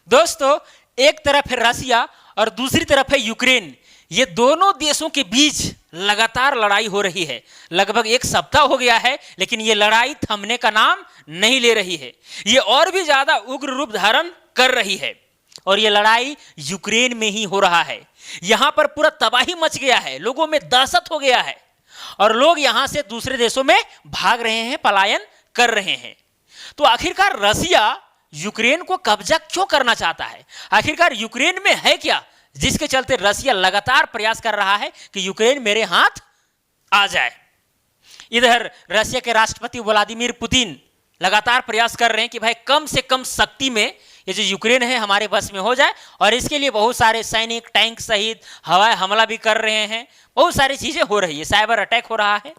दोस्तों, एक तरफ है रसिया और दूसरी तरफ है यूक्रेन। ये दोनों देशों के बीच लगातार लड़ाई हो रही है। लगभग एक सप्ताह हो गया है, लेकिन ये लड़ाई थमने का नाम नहीं ले रही है। ये और भी ज्यादा उग्र रूप धारण कर रही है और ये लड़ाई यूक्रेन में ही हो रहा है। यहां पर पूरा तबाही मच गया है, लोगों में दहशत हो गया है और लोग यहां से दूसरे देशों में भाग रहे हैं, पलायन कर रहे हैं। तो आखिरकार रसिया यूक्रेन को कब्जा क्यों करना चाहता है? आखिरकार यूक्रेन में है क्या जिसके चलते रसिया लगातार प्रयास कर रहा है कि यूक्रेन मेरे हाथ आ जाए? इधर रसिया के राष्ट्रपति व्लादिमीर पुतिन लगातार प्रयास कर रहे हैं कि भाई कम से कम शक्ति में ये जो यूक्रेन है हमारे बस में हो जाए, और इसके लिए बहुत सारे सैनिक, टैंक सहित हवाई हमला भी कर रहे हैं। बहुत सारी चीजें हो रही है, साइबर अटैक हो रहा है।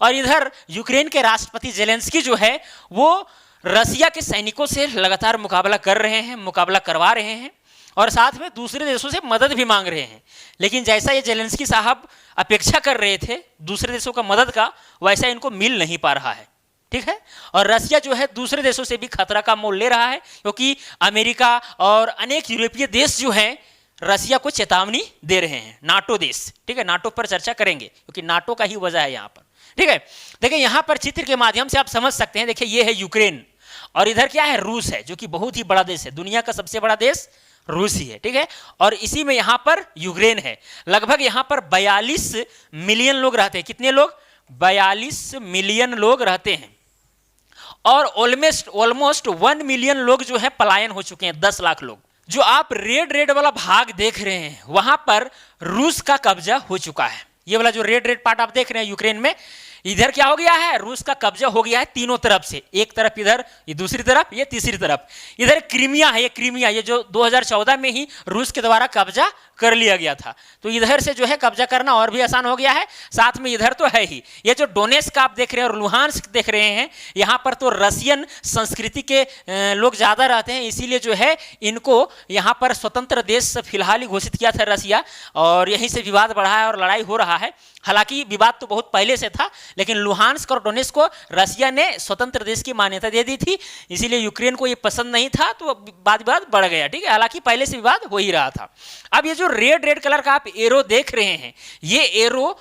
और इधर यूक्रेन के राष्ट्रपति जेलेंस्की जो है वो रसिया के सैनिकों से लगातार मुकाबला कर रहे हैं, मुकाबला करवा रहे हैं और साथ में दूसरे देशों से मदद भी मांग रहे हैं। लेकिन जैसा ये जेलेंस्की साहब अपेक्षा कर रहे थे दूसरे देशों का मदद का, वैसा इनको मिल नहीं पा रहा है। ठीक है, और रसिया जो है दूसरे देशों से भी खतरा का मोल ले रहा है, क्योंकि अमेरिका और अनेक यूरोपीय देश जो हैं रसिया को चेतावनी दे रहे हैं। नाटो देश, ठीक है, नाटो पर चर्चा करेंगे क्योंकि नाटो का ही वजह है यहाँ पर। ठीक है, देखिए यहाँ पर चित्र के माध्यम से आप समझ सकते हैं। देखिए ये है यूक्रेन और इधर क्या है? रूस है, जो कि बहुत ही बड़ा देश है। दुनिया का सबसे बड़ा देश रूस ही है। ठीक है, और इसी में यहाँ पर यूक्रेन है। लगभग यहाँ पर 42 मिलियन लोग रहते हैं। कितने लोग? 42 मिलियन लोग रहते हैं और ऑलमोस्ट 1 मिलियन लोग जो है पलायन हो चुके हैं, 10 लाख लोग। जो आप रेड वाला भाग देख रहे हैं वहां पर रूस का कब्जा हो चुका है। ये वाला जो रेड पार्ट आप देख रहे हैं यूक्रेन में, इधर क्या हो गया है? रूस का कब्जा हो गया है तीनों तरफ से। एक तरफ इधर, ये दूसरी तरफ, ये तीसरी तरफ। इधर क्रीमिया है, ये क्रीमिया, ये जो 2014 में ही रूस के द्वारा कब्जा कर लिया गया था। तो इधर से जो है कब्जा करना और भी आसान हो गया है। साथ में इधर तो है ही, ये जो डोनेस्क आप देख रहे हैं और लुहांस्क देख रहे हैं, यहाँ पर तो रसियन संस्कृति के लोग ज्यादा रहते हैं, इसीलिए जो है इनको यहाँ पर स्वतंत्र देश फिलहाल ही घोषित किया था रसिया, और यहीं से विवाद बढ़ा है और लड़ाई हो रहा है। हालांकि विवाद तो बहुत पहले से था, लेकिन लुहांस्क और डोनेस्क को रसिया ने स्वतंत्र देश की मान्यता दे दी थी, इसीलिए यूक्रेन को ये पसंद नहीं था, तो विवाद बढ़ गया। ठीक है, हालांकि पहले से विवाद हो ही रहा था। अब ये जो रेड कलर का आप एरो देख रहे हैं, ये एरो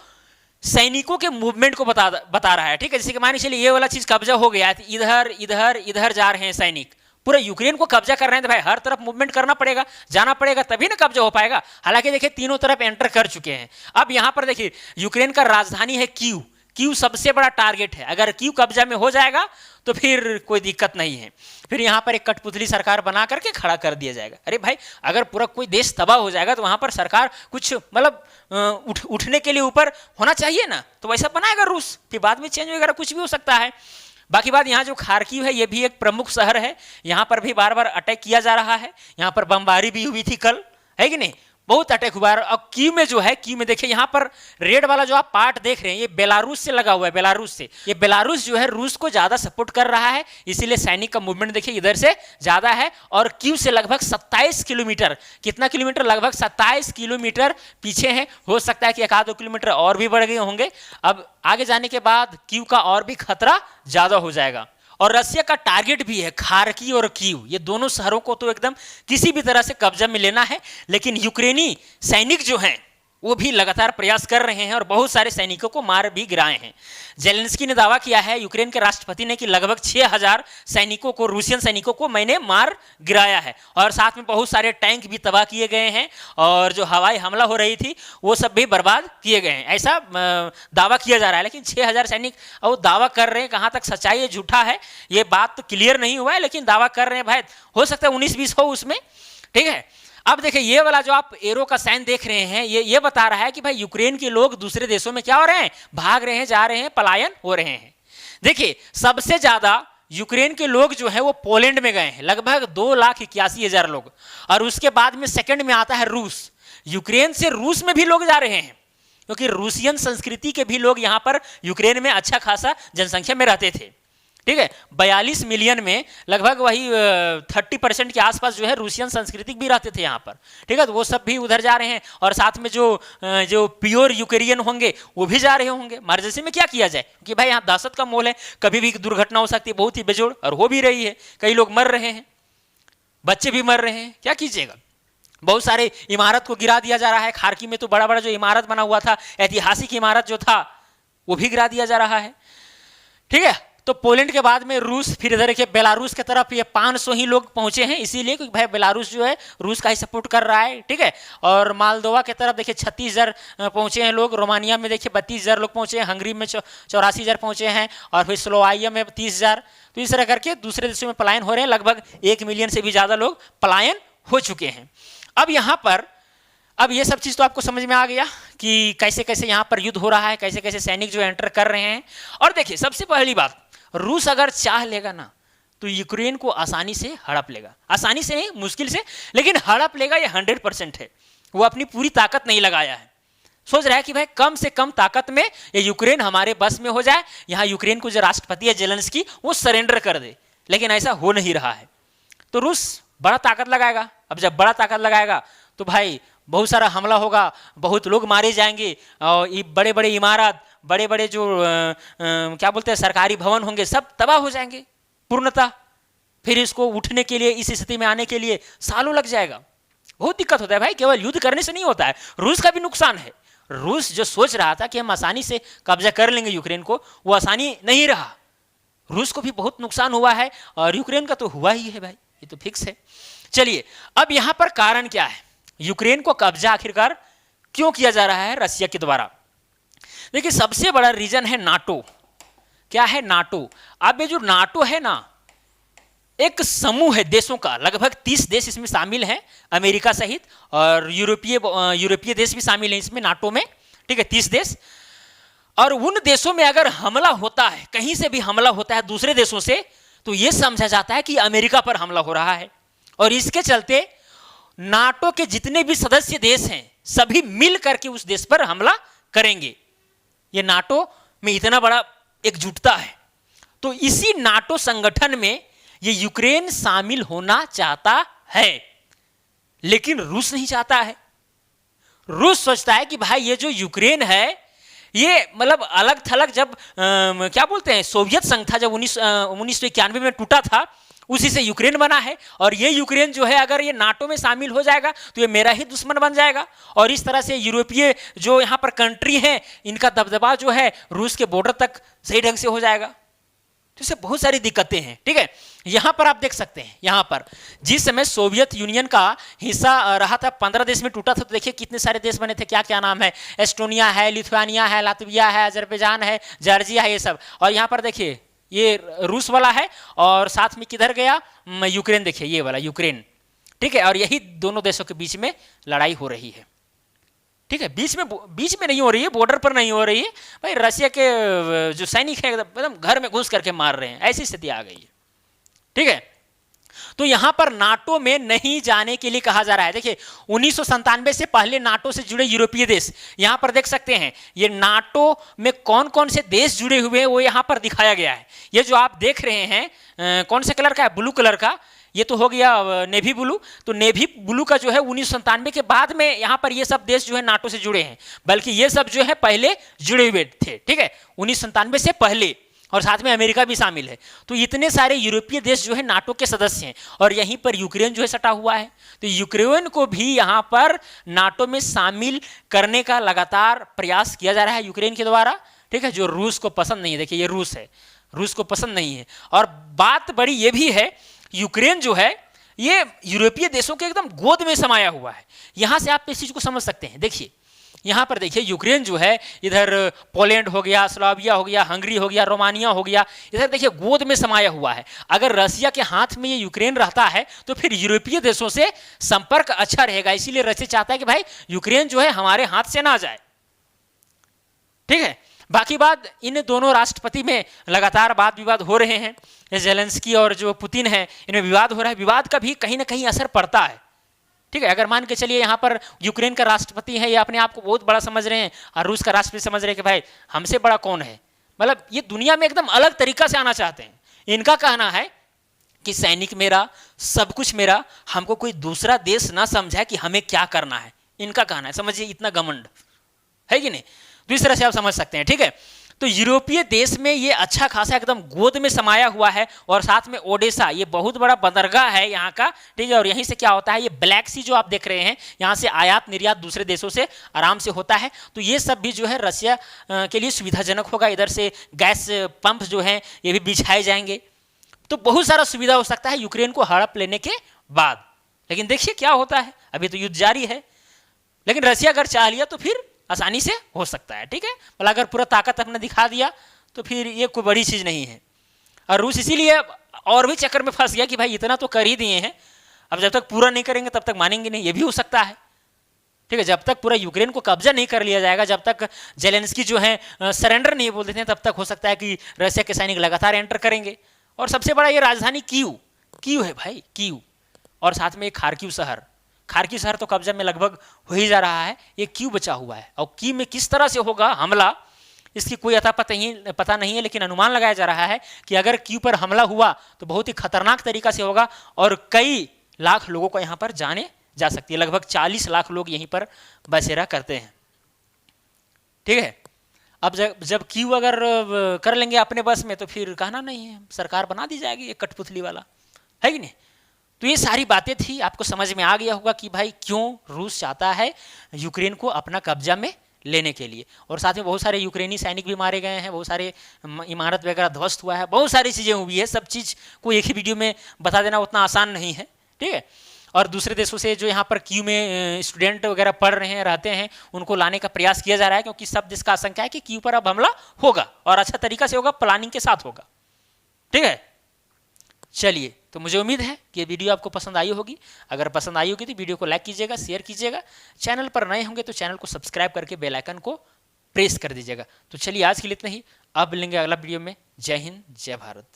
सैनिकों के मूवमेंट को बता रहा है। ठीक है, जैसे कि मान चलिए ये वाला चीज कब्जा हो गया, इधर इधर इधर जा रहे हैं सैनिक, पूरा यूक्रेन को कब्जा कर रहे हैं, तो भाई हर तरफ मूवमेंट करना पड़ेगा, जाना पड़ेगा, तभी ना कब्जा हो पाएगा। हालांकि देखिए तीनों तरफ एंटर कर चुके हैं। अब यहां पर देखिए यूक्रेन का राजधानी है कीव। कीव सबसे बड़ा टारगेट है। अगर कीव कब्जा में हो जाएगा तो फिर कोई दिक्कत नहीं है, फिर यहाँ पर एक कठपुतली सरकार बना करके खड़ा कर दिया जाएगा। अरे भाई, अगर पूरा कोई देश तबाह हो जाएगा तो वहां पर सरकार कुछ मतलब उठने के लिए ऊपर होना चाहिए ना, तो वैसा बनाएगा रूस, फिर बाद में चेंज वगैरह कुछ भी हो सकता है। बाकी बात, यहाँ जो खार्किव है ये भी एक प्रमुख शहर है, यहाँ पर भी बार बार अटैक किया जा रहा है। यहाँ पर बमबारी भी हुई थी कल, है कि नहीं? बहुत अटैक हुआ है। अब कीव में जो है, कीव में देखिए यहाँ पर रेड वाला जो आप पार्ट देख रहे हैं, ये बेलारूस से लगा हुआ है। बेलारूस से, ये बेलारूस जो है रूस को ज्यादा सपोर्ट कर रहा है, इसीलिए सैनिक का मूवमेंट देखिए इधर से ज्यादा है। और कीव से लगभग 27 किलोमीटर, कितना किलोमीटर? लगभग 27 किलोमीटर पीछे है। हो सकता है कि 1-2 किलोमीटर और भी बढ़ गए होंगे। अब आगे जाने के बाद कीव का और भी खतरा ज्यादा हो जाएगा। और रसिया का टारगेट भी है खार्किव और कीव, ये दोनों शहरों को तो एकदम किसी भी तरह से कब्जा में लेना है। लेकिन यूक्रेनी सैनिक जो हैं वो भी लगातार प्रयास कर रहे हैं और बहुत सारे सैनिकों को मार भी गिराए हैं। जेलेंस्की ने दावा किया है, यूक्रेन के राष्ट्रपति ने, कि लगभग 6000 सैनिकों को, रूसियन सैनिकों को मैंने मार गिराया है। और साथ में बहुत सारे टैंक भी तबाह किए गए हैं और जो हवाई हमला हो रही थी वो सब भी बर्बाद किए गए हैं, ऐसा दावा किया जा रहा है। लेकिन 6000 सैनिक और दावा कर रहे हैं, कहाँ तक सच्चाई है झूठा है ये बात तो क्लियर नहीं हुआ है, लेकिन दावा कर रहे हैं। भाई हो सकता है 19-20 हो उसमें। ठीक है, अब देखिए ये वाला जो आप एरो का साइन देख रहे हैं, ये बता रहा है कि भाई यूक्रेन के लोग दूसरे देशों में क्या हो रहे हैं? भाग रहे हैं, जा रहे हैं, पलायन हो रहे हैं। देखिए सबसे ज्यादा यूक्रेन के लोग जो है वो पोलैंड में गए हैं, लगभग 2,81,000 लोग। और उसके बाद में सेकंड में आता है रूस। यूक्रेन से रूस में भी लोग जा रहे हैं, क्योंकि रूसियन संस्कृति के भी लोग यहाँ पर यूक्रेन में अच्छा खासा जनसंख्या में रहते थे। ठीक है, 42 मिलियन में लगभग वही 30% के आसपास जो है रूसियन संस्कृतिक भी रहते थे यहाँ पर। ठीक है, तो वो सब भी उधर जा रहे हैं और साथ में जो प्योर यूक्रेनियन होंगे वो भी जा रहे होंगे। इमरजेंसी में क्या किया जाए, क्योंकि भाई यहाँ दहशत का माहौल है, कभी भी दुर्घटना हो सकती है, बहुत ही बेजोड़, और हो भी रही है, कई लोग मर रहे हैं। बच्चे भी मर रहे हैं, क्या कीजिएगा। बहुत सारे इमारत को गिरा दिया जा रहा है। खार्की में तो बड़ा बड़ा जो इमारत बना हुआ था, ऐतिहासिक इमारत जो था, वो भी गिरा दिया जा रहा है। ठीक है, तो पोलैंड के बाद में रूस, फिर इधर देखिए बेलारूस की तरफ ये 500 ही लोग पहुंचे हैं, इसीलिए क्योंकि भाई बेलारूस जो है रूस का ही सपोर्ट कर रहा है। ठीक है, और मालदोवा की तरफ देखिए 36,000 पहुंचे हैं लोग, रोमानिया में देखिए 32,000 लोग पहुंचे हैं, हंगरी में 84,000 पहुंचे हैं, और फिर स्लोवाकिया में 30,000। तो इस तरह करके दूसरे देशों में पलायन हो रहे हैं। लगभग 1 मिलियन से भी ज़्यादा लोग पलायन हो चुके हैं। अब यहाँ पर अब ये सब चीज़ तो आपको समझ में आ गया कि कैसे कैसे यहाँ पर युद्ध हो रहा है, कैसे कैसे सैनिक जो एंटर कर रहे हैं। और देखिए सबसे पहली बात, रूस अगर चाह लेगा ना तो यूक्रेन को आसानी से हड़प लेगा। आसानी से नहीं, मुश्किल से, लेकिन हड़प लेगा, ये 100% है। वो अपनी पूरी ताकत नहीं लगाया है, सोच रहा है कि भाई कम से कम ताकत में ये यूक्रेन हमारे बस में हो जाए, यहाँ यूक्रेन को जो राष्ट्रपति है जेलेंस्की वो सरेंडर कर दे। लेकिन ऐसा हो नहीं रहा है, तो रूस बड़ा ताकत लगाएगा। अब जब बड़ा ताकत लगाएगा तो भाई बहुत सारा हमला होगा, बहुत लोग मारे जाएंगे, और ये बड़े बड़े इमारत, बड़े बड़े जो क्या बोलते हैं सरकारी भवन होंगे, सब तबाह हो जाएंगे पूर्णतः। फिर इसको उठने के लिए, इस स्थिति में आने के लिए सालों लग जाएगा। बहुत दिक्कत होता है भाई, केवल युद्ध करने से नहीं होता है, रूस का भी नुकसान है। रूस जो सोच रहा था कि हम आसानी से कब्जा कर लेंगे यूक्रेन को, वो आसानी नहीं रहा। रूस को भी बहुत नुकसान हुआ है, और यूक्रेन का तो हुआ ही है भाई, ये तो फिक्स है। चलिए, अब यहां पर कारण क्या है, यूक्रेन को कब्जा आखिरकार क्यों किया जा रहा है रसिया के द्वारा। देखिए सबसे बड़ा रीजन है नाटो। क्या है नाटो? अब ये जो नाटो है ना, एक समूह है देशों का, लगभग 30 देश इसमें शामिल हैं, अमेरिका सहित, और यूरोपीय देश भी शामिल हैं इसमें नाटो में। ठीक है, 30 देश। और उन देशों में अगर हमला होता है, कहीं से भी हमला होता है दूसरे देशों से, तो यह समझा जाता है कि अमेरिका पर हमला हो रहा है। और इसके चलते नाटो के जितने भी सदस्य देश हैं सभी मिल करके उस देश पर हमला करेंगे। ये नाटो में इतना बड़ा एकजुटता है। तो इसी नाटो संगठन में ये यूक्रेन शामिल होना चाहता है, लेकिन रूस नहीं चाहता है। रूस सोचता है कि भाई ये जो यूक्रेन है, ये मतलब अलग थलग जब क्या बोलते हैं सोवियत संघ था, जब 1991 में टूटा था, उसी से यूक्रेन बना है। और ये यूक्रेन जो है अगर ये नाटो में शामिल हो जाएगा तो ये मेरा ही दुश्मन बन जाएगा। और इस तरह से यूरोपीय जो यहाँ पर कंट्री हैं, इनका दबदबा जो है रूस के बॉर्डर तक सही ढंग से हो जाएगा। तो इससे बहुत सारी दिक्कतें हैं। ठीक है, यहाँ पर आप देख सकते हैं, यहाँ पर जिस समय सोवियत यूनियन का हिस्सा रहा था, 15 देश में टूटा था, तो देखिए कितने सारे देश बने थे। क्या क्या नाम है, एस्टोनिया है, लिथुआनिया है, लातविया है, अजरबैजान है, जॉर्जिया है, ये सब। और यहाँ पर देखिए ये रूस वाला है, और साथ में किधर गया यूक्रेन, देखिए ये वाला यूक्रेन। ठीक है, और यही दोनों देशों के बीच में लड़ाई हो रही है। ठीक है, बीच में नहीं हो रही है, बॉर्डर पर नहीं हो रही है भाई। रशिया के जो सैनिक हैं एकदम घर में घुस करके मार रहे हैं, ऐसी स्थिति आ गई है। ठीक है, तो यहां पर नाटो में नहीं जाने के लिए कहा जा रहा है। देखिए 1997 से पहले नाटो से जुड़े यूरोपीय देश, यहां पर देख सकते हैं ये नाटो में कौन कौन से देश जुड़े हुए हैं वो यहां पर दिखाया गया है। ये जो आप देख रहे हैं कौन से कलर का है, ब्लू कलर का, ये तो हो गया नेवी ब्लू। तो नेवी ब्लू का जो है 1997 के बाद में यहाँ पर ये सब देश जो है नाटो से जुड़े हैं, बल्कि ये सब जो है पहले जुड़े हुए थे। ठीक है, 1997 से पहले, और साथ में अमेरिका भी शामिल है। तो इतने सारे यूरोपीय देश जो है नाटो के सदस्य हैं, और यहीं पर यूक्रेन जो है सटा हुआ है। तो यूक्रेन को भी यहाँ पर नाटो में शामिल करने का लगातार प्रयास किया जा रहा है यूक्रेन के द्वारा। ठीक है, जो रूस को पसंद नहीं है। देखिए ये रूस है, रूस को पसंद नहीं है। और बात बड़ी ये भी है, यूक्रेन जो है ये यूरोपीय देशों के एकदम गोद में समाया हुआ है। यहां से आप इस चीज को समझ सकते हैं। देखिए यहां पर देखिए यूक्रेन जो है, इधर पोलैंड हो गया, स्लोवाकिया हो गया, हंगरी हो गया, रोमानिया हो गया, इधर देखिए गोद में समाया हुआ है। अगर रसिया के हाथ में ये यूक्रेन रहता है तो फिर यूरोपीय देशों से संपर्क अच्छा रहेगा। इसीलिए रसिया चाहता है कि भाई यूक्रेन जो है हमारे हाथ से ना जाए। ठीक है, बाकी बात इन दोनों राष्ट्रपति में लगातार वाद विवाद हो रहे हैं। जेलेंस्की और जो पुतिन है, इनमें विवाद हो रहा है। विवाद का भी कहीं ना कहीं असर पड़ता है। ठीक है, अगर मान के चलिए यहाँ पर यूक्रेन का राष्ट्रपति है, ये अपने आप को बहुत बड़ा समझ रहे हैं, और रूस का राष्ट्रपति समझ रहे हैं कि भाई हमसे बड़ा कौन है। मतलब ये दुनिया में एकदम अलग तरीका से आना चाहते हैं। इनका कहना है कि सैनिक मेरा, सब कुछ मेरा, हमको कोई दूसरा देश ना समझे कि हमें क्या करना है, इनका कहना है। समझिए इतना घमंड है कि नहीं, तो इस तरह से आप समझ सकते हैं। ठीक है, तो यूरोपीय देश में ये अच्छा खासा एकदम गोद में समाया हुआ है, और साथ में ओडेसा ये बहुत बड़ा बंदरगाह है यहाँ का, ठीक है। और यहीं से क्या होता है, ये ब्लैक सी जो आप देख रहे हैं, यहाँ से आयात निर्यात दूसरे देशों से आराम से होता है। तो ये सब भी जो है रसिया के लिए सुविधाजनक होगा। इधर से गैस पंप जो हैं ये भी बिछाए जाएंगे, तो बहुत सारा सुविधा हो सकता है यूक्रेन को हड़प लेने के बाद। लेकिन देखिए क्या होता है, अभी तो युद्ध जारी है, लेकिन रसिया अगर चाह लिया तो फिर आसानी से हो सकता है, ठीक है। मतलब अगर पूरा ताकत अपने दिखा दिया तो फिर ये कोई बड़ी चीज़ नहीं है। और रूस इसीलिए और भी चक्कर में फंस गया कि भाई इतना तो कर ही दिए हैं, अब जब तक पूरा नहीं करेंगे तब तक मानेंगे नहीं, ये भी हो सकता है, ठीक है। जब तक पूरा यूक्रेन को कब्जा नहीं कर लिया जाएगा, जब तक जेलेंस्की जो है सरेंडर नहीं बोल देते हैं, तब तक हो सकता है कि रसिया के सैनिक लगातार एंटर करेंगे। और सबसे बड़ा ये राजधानी कीव है भाई, कीव, और साथ में एक खार्किव शहर तो कब्जा में लगभग हो ही जा रहा है, ये कीव बचा हुआ है। और कीव में किस तरह से होगा हमला, इसकी कोई अता पता नहीं है, लेकिन अनुमान लगाया जा रहा है कि अगर कीव पर हमला हुआ तो बहुत ही खतरनाक तरीका से होगा, और कई लाख लोगों को यहाँ पर जाने जा सकती है। लगभग 40 लाख लोग यहीं पर बसेरा करते हैं, ठीक है। अब जब कीव अगर कर लेंगे अपने बस में तो फिर कहना नहीं है, सरकार बना दी जाएगी एक कठपुतली वाला, है कि नहीं। तो ये सारी बातें थी, आपको समझ में आ गया होगा कि भाई क्यों रूस चाहता है यूक्रेन को अपना कब्जा में लेने के लिए। और साथ में बहुत सारे यूक्रेनी सैनिक भी मारे गए हैं, बहुत सारे इमारत वगैरह ध्वस्त हुआ है, बहुत सारी चीज़ें हुई है। सब चीज़ को एक ही वीडियो में बता देना उतना आसान नहीं है, ठीक है। और दूसरे देशों से जो यहाँ पर कीव में स्टूडेंट वगैरह पढ़ रहे हैं, रहते हैं, उनको लाने का प्रयास किया जा रहा है, क्योंकि सब देश का आशंका है कि कीव पर अब हमला होगा, और अच्छा तरीका से होगा, प्लानिंग के साथ होगा, ठीक है। चलिए, तो मुझे उम्मीद है कि ये वीडियो आपको पसंद आई होगी। अगर पसंद आई होगी तो वीडियो को लाइक कीजिएगा, शेयर कीजिएगा, चैनल पर नए होंगे तो चैनल को सब्सक्राइब करके बेल आइकन को प्रेस कर दीजिएगा। तो चलिए आज के लिए इतना ही, अब मिलेंगे अगला वीडियो में। जय हिंद, जय भारत।